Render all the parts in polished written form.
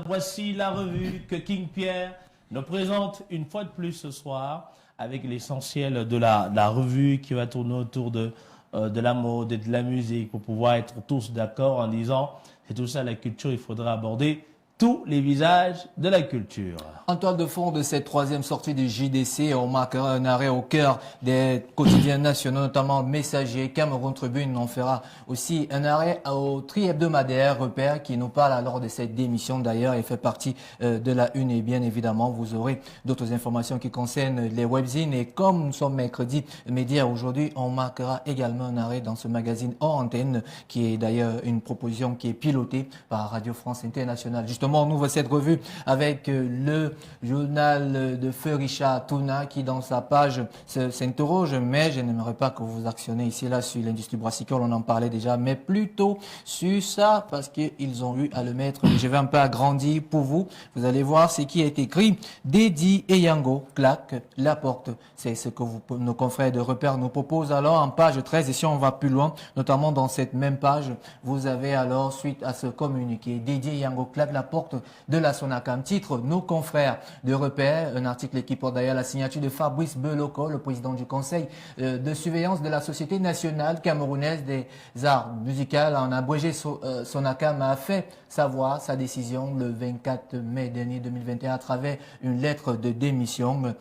Voici la revue que King Pierre nous présente une fois de plus ce soir avec l'essentiel de la revue qui va tourner autour de la mode et de la musique pour pouvoir être tous d'accord en disant c'est tout ça la culture, il faudra aborder tous les visages de la culture. En toile de fond de cette troisième sortie du JDC, on marquera un arrêt au cœur des quotidiens nationaux, notamment Messager, Cameroun Tribune. On fera aussi un arrêt au tri-hebdomadaire Repère qui nous parle alors de cette démission d'ailleurs et fait partie de la une. Et bien évidemment, vous aurez d'autres informations qui concernent les webzines. Et comme nous sommes mercredi média aujourd'hui, on marquera également un arrêt dans ce magazine hors antenne qui est d'ailleurs une proposition qui est pilotée par Radio France Internationale. Justement, on ouvre cette revue avec le journal de Feu Richard Touna qui dans sa page s'interroge, mais je n'aimerais pas que vous vous actionnez ici là sur l'industrie brassicole, on en parlait déjà, mais plutôt sur ça parce qu'ils ont eu à le mettre. Je vais un peu agrandir pour vous. Vous allez voir ce qui est écrit. Dedi et Yango claquent la porte. C'est ce que nos confrères de Repère nous proposent alors en page 13. Et si on va plus loin, notamment dans cette même page, vous avez alors suite à ce communiqué, Dedi et Yango claquent la porte de la Sonacam. Titre, nos confrères de Repère, un article qui porte d'ailleurs la signature de Fabrice Beloko, le président du conseil de surveillance de la Société nationale camerounaise des arts musicaux. En abrégé, Sonacam a fait savoir sa décision le 24 mai dernier 2021 à travers une lettre de démission.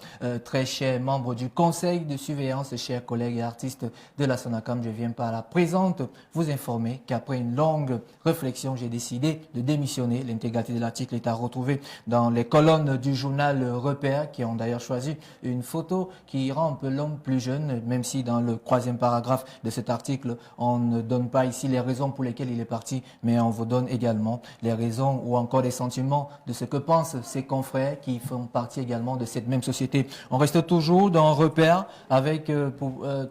Très chers membres du conseil de surveillance, chers collègues et artistes de la Sonacam, je viens par la présente vous informer qu'après une longue réflexion, j'ai décidé de démissionner. L'intégralité de l'article est à retrouver dans les colonnes du journal Repère qui ont d'ailleurs choisi une photo qui rend un peu l'homme plus jeune, même si dans le troisième paragraphe de cet article, on ne donne pas ici les raisons pour lesquelles il est parti, mais on vous donne également les raisons ou encore les sentiments de ce que pensent ses confrères qui font partie également de cette même société. On reste toujours dans Repère avec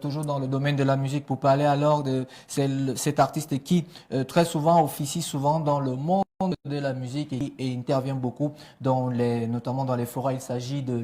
toujours dans le domaine de la musique pour parler alors de cet artiste qui très souvent officie souvent dans le monde de la musique et intervient beaucoup notamment dans les forats. Il s'agit de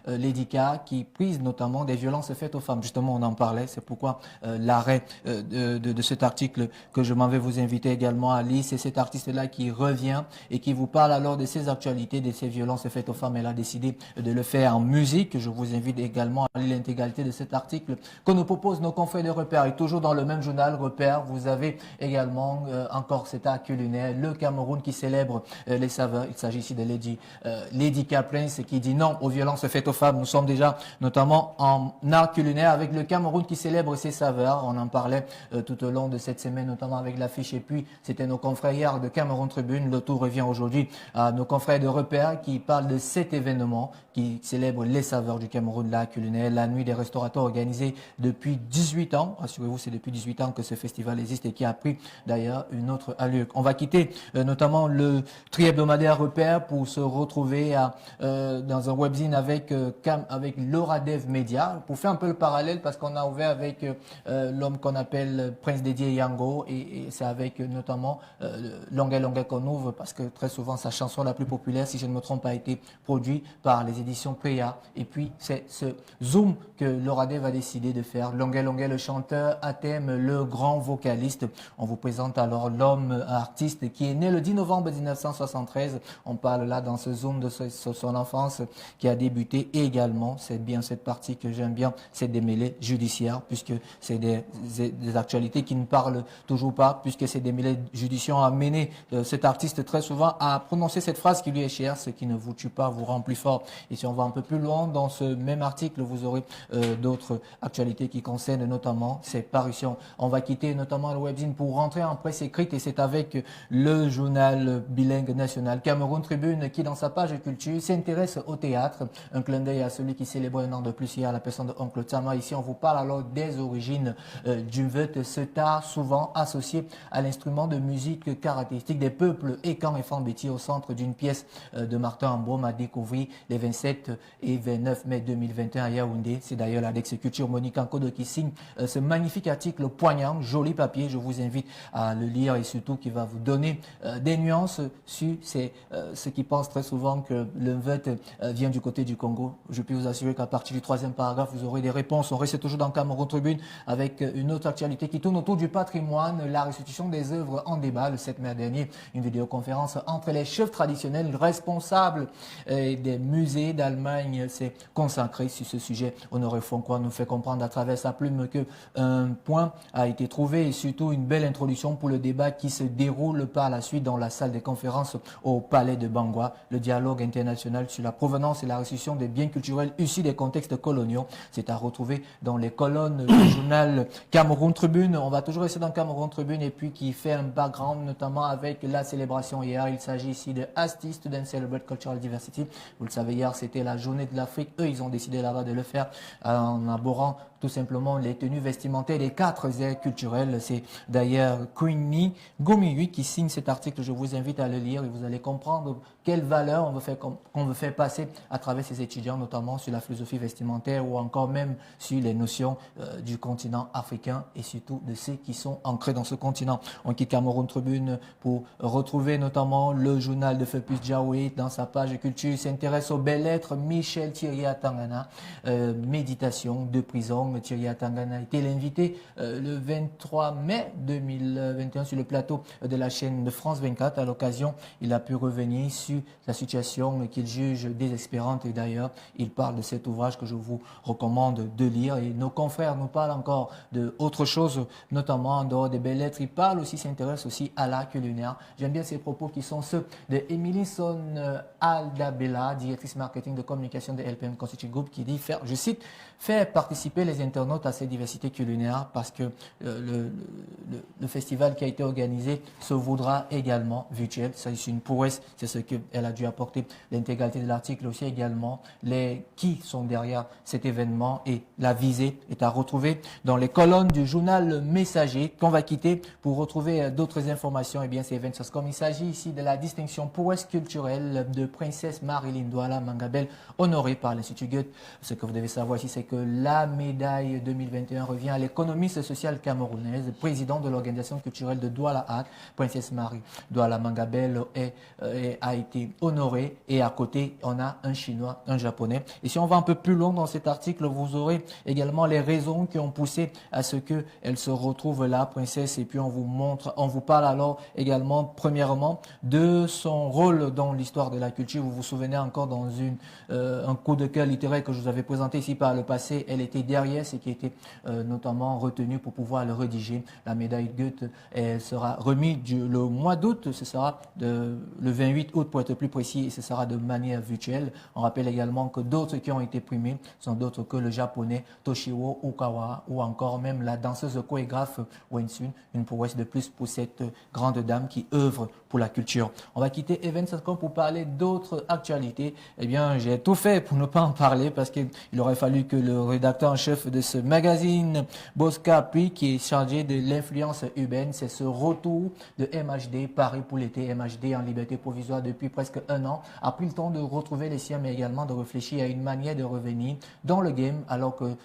Lady K qui prise notamment des violences faites aux femmes. Justement, on en parlait, c'est pourquoi l'arrêt de cet article que je m'en vais vous inviter également à lire. C'est cet artiste-là qui revient et qui vous parle alors de ces actualités, de ces violences faites aux femmes. Elle a décidé de le faire en musique. Je vous invite également à lire l'intégralité de cet article que nous proposent nos confrères de Repère. Et toujours dans le même journal Repère, vous avez également encore cet art culinaire, le Cameroun qui célèbre les saveurs. Il s'agit ici de Lady K Prince qui dit non aux violences faites aux femmes. Nous sommes déjà notamment en art culinaire avec le Cameroun qui célèbre ses saveurs. On en parlait tout au long de cette semaine, notamment avec l'affiche. Et puis, c'était nos confrères hier de Cameroun Tribune. Le tour revient aujourd'hui à nos confrères de Repère qui parlent de cet événement qui célèbre les saveurs du Cameroun, l'art culinaire, la nuit des restaurateurs organisée depuis 18 ans. Rassurez-vous, c'est depuis 18 ans que ce festival existe et qui a pris d'ailleurs une autre allure. On va quitter notamment le tri-hebdomadaire Repère pour se retrouver dans un webzine avec l'Oradev Media pour faire un peu le parallèle parce qu'on a ouvert avec l'homme qu'on appelle Prince Dédié Yango et c'est avec notamment Longuet Longuet qu'on ouvre parce que très souvent sa chanson la plus populaire, si je ne me trompe, a été produite par les éditions PA et puis c'est ce zoom que l'Oradev a décidé de faire. Longuet Longuet, le chanteur à thème, le grand vocaliste. On vous présente alors l'homme artiste qui est né le 10 novembre 1973. On parle là dans ce zoom de son enfance qui a débuté et également, c'est bien cette partie que j'aime bien, c'est des mêlées judiciaires puisque c'est des actualités qui ne parlent toujours pas puisque c'est des mêlées judiciaires ont amené cet artiste très souvent à prononcer cette phrase qui lui est chère, ce qui ne vous tue pas vous rend plus fort. Et si on va un peu plus loin dans ce même article, vous aurez d'autres actualités qui concernent notamment ces parutions. On va quitter notamment le webzine pour rentrer en presse écrite et c'est avec le journal bilingue national Cameroun Tribune qui dans sa page culture s'intéresse au théâtre. Un clin d'œil à celui qui célèbre un an de plus hier à la personne de Oncle Tama. Ici on vous parle alors des origines du veut, ce art souvent associé à l'instrument de musique caractéristique des peuples et quand et Béti au centre d'une pièce de Martin Ambrom à découvrir les 27 et 29 mai 2021 à Yaoundé. C'est d'ailleurs l'Adex Culture Monique Ankodo qui signe ce magnifique article poignant, joli papier. Je vous invite à le lire et surtout qui va vous donner des nuances sur ceux qui pensent très souvent que le vote vient du côté du Congo. Je peux vous assurer qu'à partir du troisième paragraphe, vous aurez des réponses. On reste toujours dans Cameroun Tribune avec une autre actualité qui tourne autour du patrimoine, la restitution des œuvres en débat le 7 mai dernier. Une vidéoconférence entre les chefs traditionnels responsables des musées d'Allemagne s'est consacrée sur ce sujet. Honoré Foncois nous fait comprendre à travers sa plume qu'un point a été trouvé et surtout une belle introduction pour le débat qui se déroule par la suite dans la salle des conférences au palais de Bangwa. Le dialogue international sur la provenance et la restitution des biens culturels issus des contextes coloniaux. C'est à retrouver dans les colonnes du journal Cameroun Tribune. On va toujours rester dans Cameroun Tribune et puis qui fait un background notamment avec la célébration hier. Il s'agit ici de ASTI, Student Celebrate Cultural Diversity. Vous le savez, hier c'était la journée de l'Afrique. Eux, ils ont décidé là-bas de le faire en abordant tout simplement les tenues vestimentaires des 4 aires culturelles. C'est d'ailleurs Queenie Gomiui qui signe cet article. Je vous invite à le lire et vous allez comprendre quelles valeurs on veut faire passer à travers ces étudiants, notamment sur la philosophie vestimentaire ou encore même sur les notions du continent africain et surtout de ceux qui sont ancrés dans ce continent. On quitte Cameroun Tribune pour retrouver notamment le journal de Fepus Diaoué dans sa page culture. S'intéresse aux belles lettres. Michel Thierry Atangana, méditation de prison. Thierry Atangana a été l'invité le 23 mai 2021 sur le plateau de la chaîne de France 24. À l'occasion, il a pu revenir sur la situation qu'il juge désespérante et d'ailleurs, il parle de cet ouvrage que je vous recommande de lire et nos confrères nous parlent encore d'autre chose, notamment en dehors des belles lettres. Il parle aussi, s'intéresse aussi à l'art culinaire. J'aime bien ces propos qui sont ceux de Emilison Aldabella, directrice marketing de communication de LPM Constitute Group, qui dit, je cite, faire participer les internautes à cette diversité culinaire parce que le festival qui a été organisé se voudra également virtuel. Ça, c'est une prouesse, c'est ce qu'elle a dû apporter. L'intégralité de l'article aussi également, qui sont derrière cet événement et la visée est à retrouver dans les colonnes du journal Messager qu'on va quitter pour retrouver d'autres informations. Eh bien, c'est Eventsoscom. Il s'agit ici de la distinction prouesse culturelle de princesse Marilyn Douala Mangabel, honorée par l'Institut Goethe. Ce que vous devez savoir ici, c'est que la médaille 2021 revient à l'économiste sociale camerounaise, président de l'organisation culturelle de Douala Hack. Princesse Marie Douala Mangabel a été honorée et à côté, on a un Chinois, un Japonais. Et si on va un peu plus loin dans cet article, vous aurez également les raisons qui ont poussé à ce qu'elle se retrouve là, princesse, et puis on vous parle alors également, premièrement, de son rôle dans l'histoire de la culture. Vous vous souvenez encore dans un coup de cœur littéraire que je vous avais présenté ici par le passé, elle était derrière ce qui était notamment retenu pour pouvoir le rédiger. La médaille Goethe, elle sera remise le mois d'août, ce sera le 28 août pour être plus précis, et ce sera de manière virtuelle. On rappelle également que d'autres qui ont été primés sont d'autres que le japonais Toshiro Okawara ou encore même la danseuse chorégraphe Wensun, une prouesse de plus pour cette grande dame qui œuvre pour la culture. On va quitter Events.com pour parler d'autres actualités. Eh bien, j'ai tout fait pour ne pas en parler parce qu'il aurait fallu que le rédacteur en chef de ce magazine, Bosca Puis, qui est chargé de l'influence urbaine, c'est ce retour de MHD, Paris pour l'été. MHD en liberté provisoire depuis presque un an, a pris le temps de retrouver les siens, mais également de réfléchir à une manière de revenir dans le game, alors que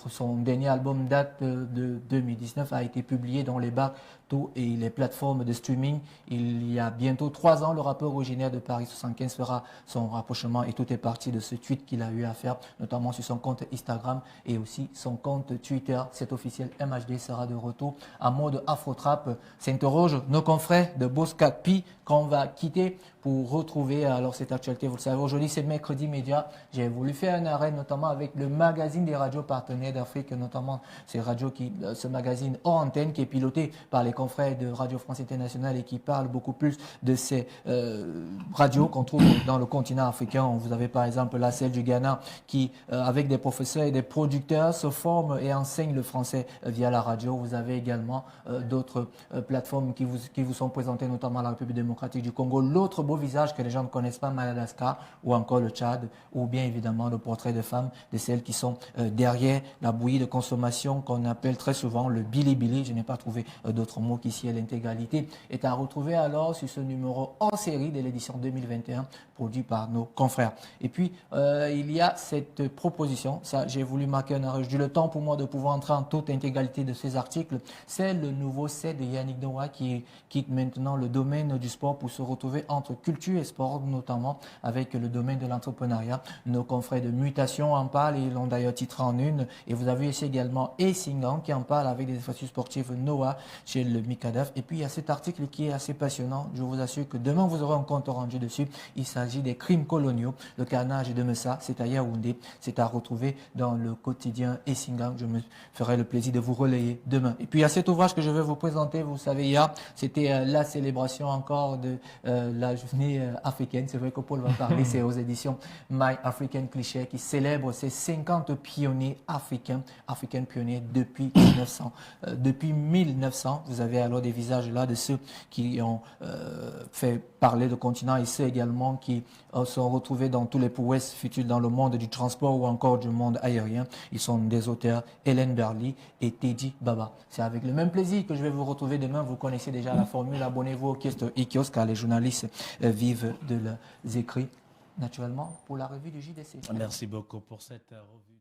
son dernier album date de 2019, a été publié dans les bacs et les plateformes de streaming. Il y a bientôt 3 ans, le rappeur originaire de Paris 75 fera son rapprochement et tout est parti de ce tweet qu'il a eu à faire, notamment sur son compte Instagram et aussi son compte Twitter. Cet officiel MHD sera de retour en mode Afro-Trap. S'interroge nos confrères de Bosca Pi qu'on va quitter pour retrouver alors cette actualité. Vous le savez, aujourd'hui c'est mercredi média. J'ai voulu faire un arrêt notamment avec le magazine des radios partenaires d'Afrique, notamment ce magazine hors antenne qui est piloté par les confrères de Radio France Internationale et qui parle beaucoup plus de ces radios qu'on trouve dans le continent africain. Vous avez par exemple là celle du Ghana qui, avec des professeurs et des producteurs, se forment et enseignent le français via la radio. Vous avez également d'autres plateformes qui vous sont présentées, notamment la République démocratique du Congo. L'autre beau visage que les gens ne connaissent pas, Madagascar ou encore le Tchad, ou bien évidemment le portrait de femmes, de celles qui sont derrière la bouillie de consommation qu'on appelle très souvent le bilibili. Je n'ai pas trouvé d'autres mots mot qu'ici l'intégralité est à retrouver alors sur ce numéro hors série de l'édition 2021 produit par nos confrères. Et puis, il y a cette proposition, ça j'ai voulu marquer un arrêt, j'ai eu le temps pour moi de pouvoir entrer en toute intégralité de ces articles, c'est le nouveau set de Yannick Noah qui quitte maintenant le domaine du sport pour se retrouver entre culture et sport, notamment avec le domaine de l'entrepreneuriat. Nos confrères de Mutation en parlent, et ils l'ont d'ailleurs titré en une, et vous avez ici également Essingan qui en parle avec des infrastructures sportives Noah chez le Micadaf. Et puis il y a cet article qui est assez passionnant, je vous assure que demain vous aurez un compte rendu dessus. Il s'agit des crimes coloniaux, le carnage de Messa, c'est à Yaoundé, c'est à retrouver dans le quotidien Essingan. Je me ferai le plaisir de vous relayer demain. Et puis il y a cet ouvrage que je vais vous présenter, vous savez, hier, c'était la célébration encore de la journée africaine. C'est vrai que Paul va parler, c'est aux éditions My African Cliché qui célèbre ces 50 pionniers africains pionniers depuis 1900. Depuis 1900, vous avez alors des visages là de ceux qui ont fait parler le continent et ceux également qui sont retrouvés dans tous les prouesses futures dans le monde du transport ou encore du monde aérien. Ils sont des auteurs Hélène Berly et Teddy Baba. C'est avec le même plaisir que je vais vous retrouver demain. Vous connaissez déjà la formule. Abonnez-vous au kiosque car les journalistes vivent de leurs écrits. Naturellement, pour la revue du JDC. Merci beaucoup pour cette revue.